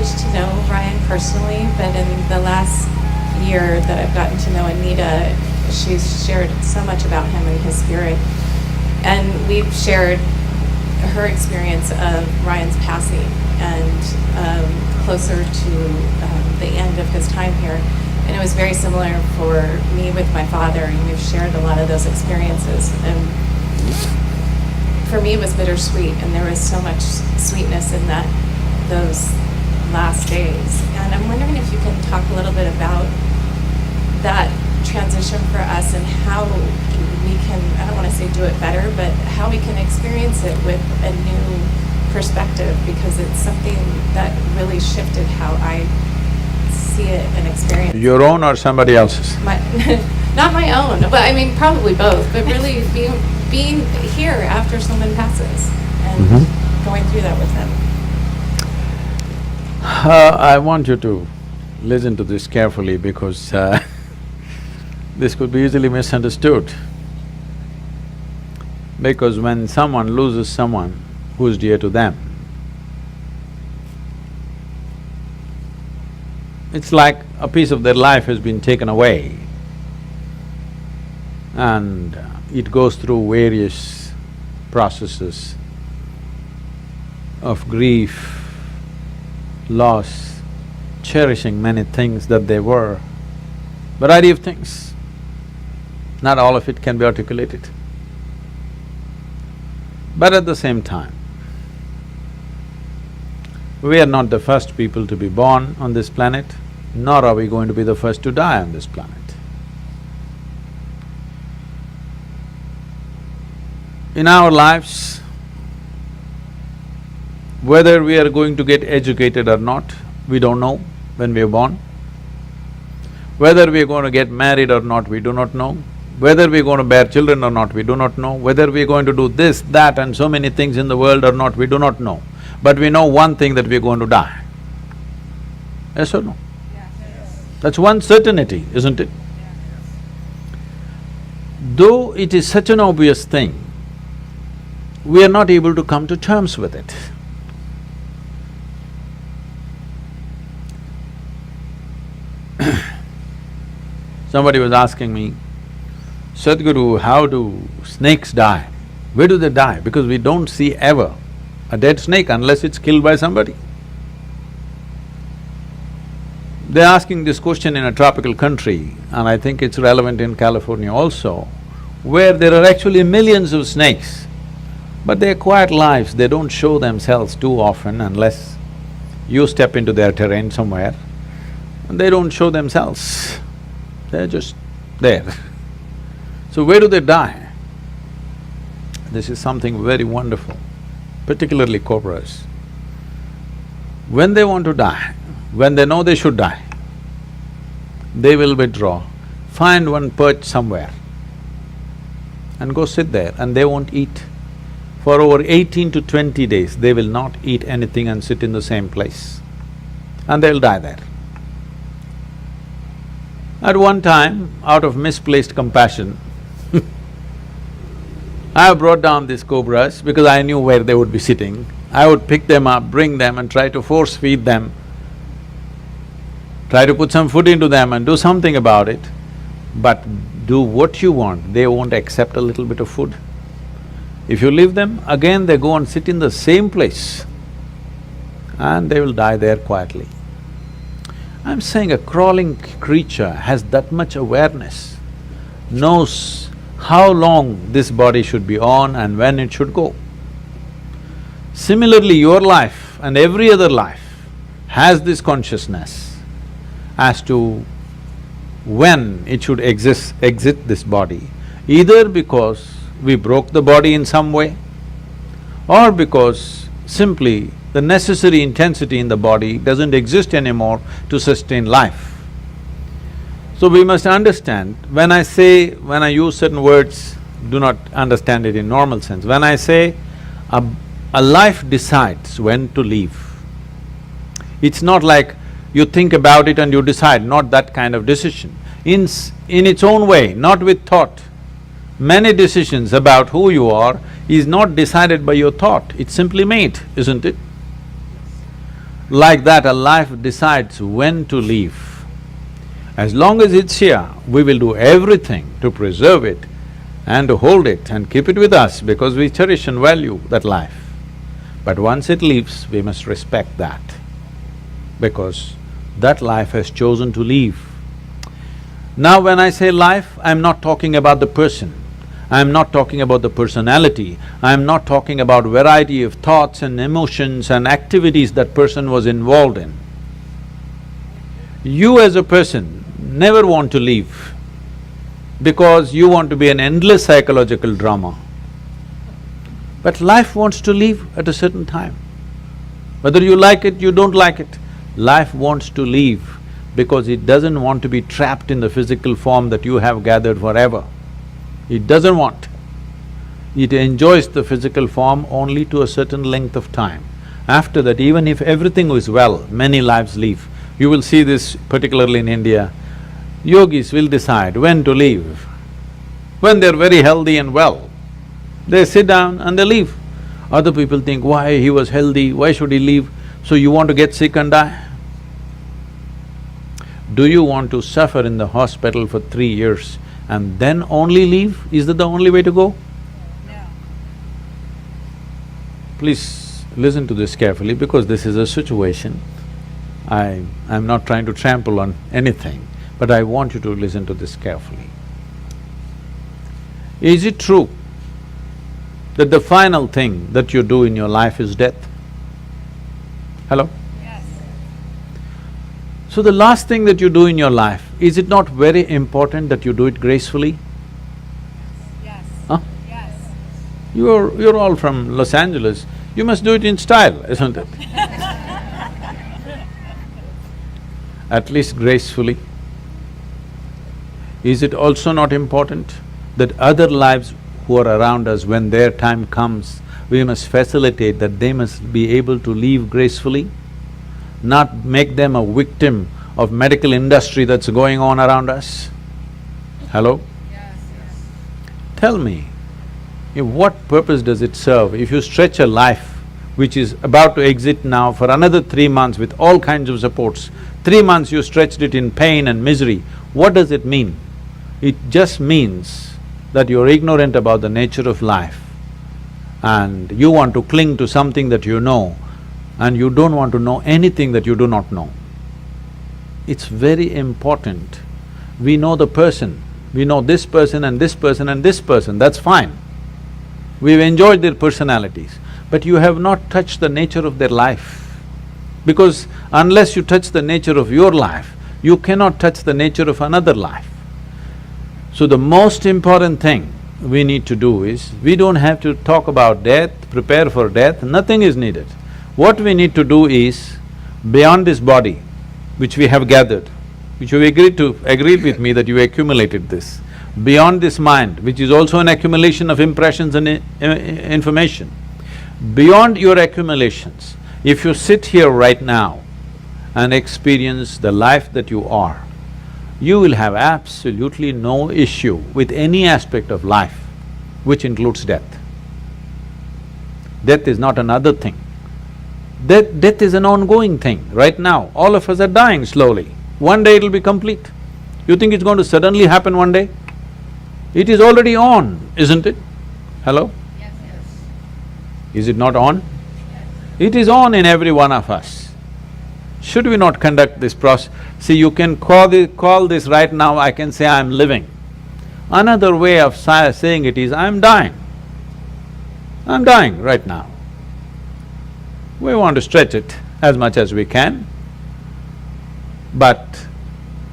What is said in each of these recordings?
privileged to know Ryan personally, but in the last year that I've gotten to know Anita, she's shared so much about him and his spirit. And we've shared her experience of Ryan's passing and closer to the end of his time here. And it was very similar for me with my father, and we've shared a lot of those experiences. And for me, it was bittersweet, and there was so much sweetness in those last days. And I'm wondering if you can talk a little bit about that transition for us and how we can, I don't want to say do it better, but how we can experience it with a new perspective, because it's something that really shifted how I see it and experience it. Your own or somebody else's? Not my own, but I mean probably both, but really being here after someone passes and going through that with them. I want you to listen to this carefully because this could be easily misunderstood. Because when someone loses someone who's dear to them, it's like a piece of their life has been taken away, and it goes through various processes of grief, loss, cherishing many things that they were, variety of things. Not all of it can be articulated. But at the same time, we are not the first people to be born on this planet, nor are we going to be the first to die on this planet. In our lives, whether we are going to get educated or not, we don't know when we are born. Whether we are going to get married or not, we do not know. Whether we are going to bear children or not, we do not know. Whether we are going to do this, that and so many things in the world or not, we do not know. But we know one thing, that we are going to die. Yes or no? Yes. That's one certainty, isn't it? Though it is such an obvious thing, we are not able to come to terms with it. Somebody was asking me, Sadhguru, how do snakes die? Where do they die? Because we don't see ever a dead snake unless it's killed by somebody. They're asking this question in a tropical country, and I think it's relevant in California also, where there are actually millions of snakes, but they're quiet lives, they don't show themselves too often unless you step into their terrain somewhere, and they don't show themselves, they're just there. So where do they die? This is something very wonderful, particularly cobras. When they want to die, when they know they should die, they will withdraw, find one perch somewhere and go sit there, and they won't eat. For over 18 to 20 days, they will not eat anything and sit in the same place, and they'll die there. At one time, out of misplaced compassion, I have brought down these cobras because I knew where they would be sitting. I would pick them up, bring them and try to force feed them, try to put some food into them and do something about it. But do what you want, they won't accept a little bit of food. If you leave them, again they go and sit in the same place and they will die there quietly. I'm saying a crawling creature has that much awareness, knows how long this body should be on and when it should go. Similarly, your life and every other life has this consciousness as to when it should exit this body, either because we broke the body in some way or because simply the necessary intensity in the body doesn't exist anymore to sustain life. So we must understand, when I use certain words, do not understand it in normal sense. When I say a life decides when to leave, it's not like you think about it and you decide, not that kind of decision. In its own way, not with thought. Many decisions about who you are is not decided by your thought, it's simply made, isn't it? Like that, a life decides when to leave. As long as it's here, we will do everything to preserve it and to hold it and keep it with us because we cherish and value that life. But once it leaves, we must respect that because that life has chosen to leave. Now when I say life, I'm not talking about the person, I'm not talking about the personality, I'm not talking about variety of thoughts and emotions and activities that person was involved in. You as a person never want to leave because you want to be an endless psychological drama. But life wants to leave at a certain time. Whether you like it, you don't like it, life wants to leave because it doesn't want to be trapped in the physical form that you have gathered forever. It doesn't want. It enjoys the physical form only to a certain length of time. After that, even if everything is well, many lives leave. You will see this particularly in India. Yogis will decide when to leave. When they're very healthy and well, they sit down and they leave. Other people think, why he was healthy, why should he leave? So you want to get sick and die? Do you want to suffer in the hospital for 3 years and then only leave? Is that the only way to go? No. Please listen to this carefully because this is a situation. I'm not trying to trample on anything, but I want you to listen to this carefully. Is it true that the final thing that you do in your life is death? Hello? Yes. So the last thing that you do in your life, is it not very important that you do it gracefully? Yes. Huh? Yes. You're all from Los Angeles, you must do it in style, isn't it? At least gracefully. Is it also not important that other lives who are around us, when their time comes, we must facilitate that they must be able to live gracefully, not make them a victim of medical industry that's going on around us? Hello? Yes. Yes. Tell me, what purpose does it serve if you stretch a life which is about to exit now for another 3 months with all kinds of supports, 3 months you stretched it in pain and misery, what does it mean? It just means that you're ignorant about the nature of life and you want to cling to something that you know and you don't want to know anything that you do not know. It's very important. We know the person, we know this person and this person and this person, that's fine. We've enjoyed their personalities, but you have not touched the nature of their life. Because unless you touch the nature of your life, you cannot touch the nature of another life. So the most important thing we need to do is, we don't have to talk about death, prepare for death, nothing is needed. What we need to do is, beyond this body, which we have gathered, which you agreed with me that you accumulated this, beyond this mind, which is also an accumulation of impressions and information, beyond your accumulations, if you sit here right now and experience the life that you are, you will have absolutely no issue with any aspect of life, which includes death. Death is not another thing. Death is an ongoing thing. Right now, all of us are dying slowly. One day it'll be complete. You think it's going to suddenly happen one day? It is already on, isn't it? Hello? Yes. Yes. Is it not on? It is on in every one of us. Should we not conduct this process? See, you can call this right now, I can say I'm living. Another way of saying it is, I'm dying. I'm dying right now. We want to stretch it as much as we can, but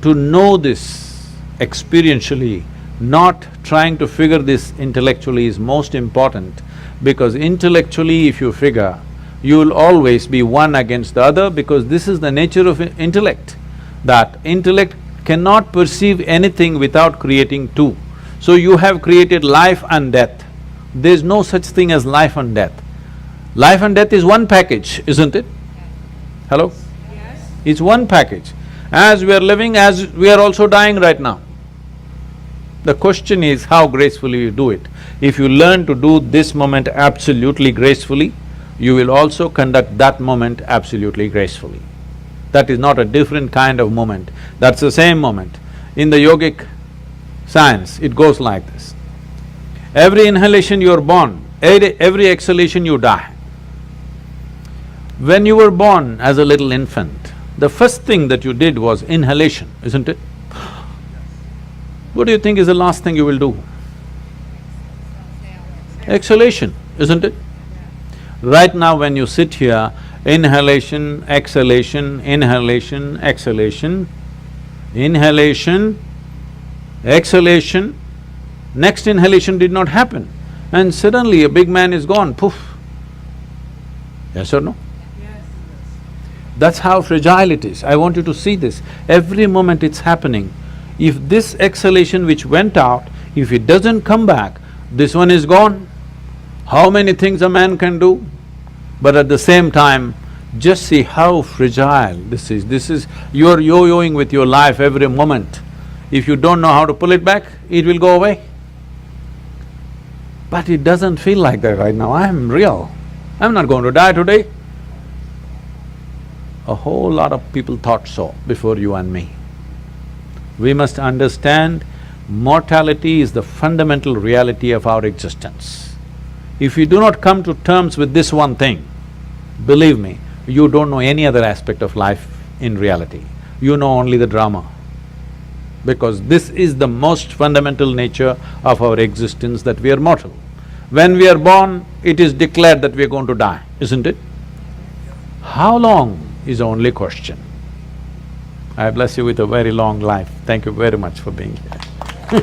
to know this experientially, not trying to figure this intellectually is most important, because intellectually if you figure, you will always be one against the other, because this is the nature of intellect, that intellect cannot perceive anything without creating two. So you have created life and death. There's no such thing as life and death. Life and death is one package, isn't it? Hello? Yes. It's one package. As we are living, as we are also dying right now. The question is how gracefully you do it. If you learn to do this moment absolutely gracefully, you will also conduct that moment absolutely gracefully. That is not a different kind of moment, that's the same moment. In the yogic science, it goes like this. Every inhalation you are born, every exhalation you die. When you were born as a little infant, the first thing that you did was inhalation, isn't it? What do you think is the last thing you will do? Exhalation, isn't it? Right now when you sit here, inhalation, exhalation, inhalation, exhalation, inhalation, exhalation, next inhalation did not happen, and suddenly a big man is gone, poof. Yes or no? Yes. That's how fragile it is. I want you to see this. Every moment it's happening. If this exhalation which went out, if it doesn't come back, this one is gone. How many things a man can do? But at the same time, just see how fragile this is. This is… you're yo-yoing with your life every moment. If you don't know how to pull it back, it will go away. But it doesn't feel like that right now. I'm real. I'm not going to die today. A whole lot of people thought so before you and me. We must understand mortality is the fundamental reality of our existence. If you do not come to terms with this one thing, believe me, you don't know any other aspect of life in reality. You know only the drama. Because this is the most fundamental nature of our existence, that we are mortal. When we are born, it is declared that we are going to die, isn't it? How long is the only question. I bless you with a very long life. Thank you very much for being here.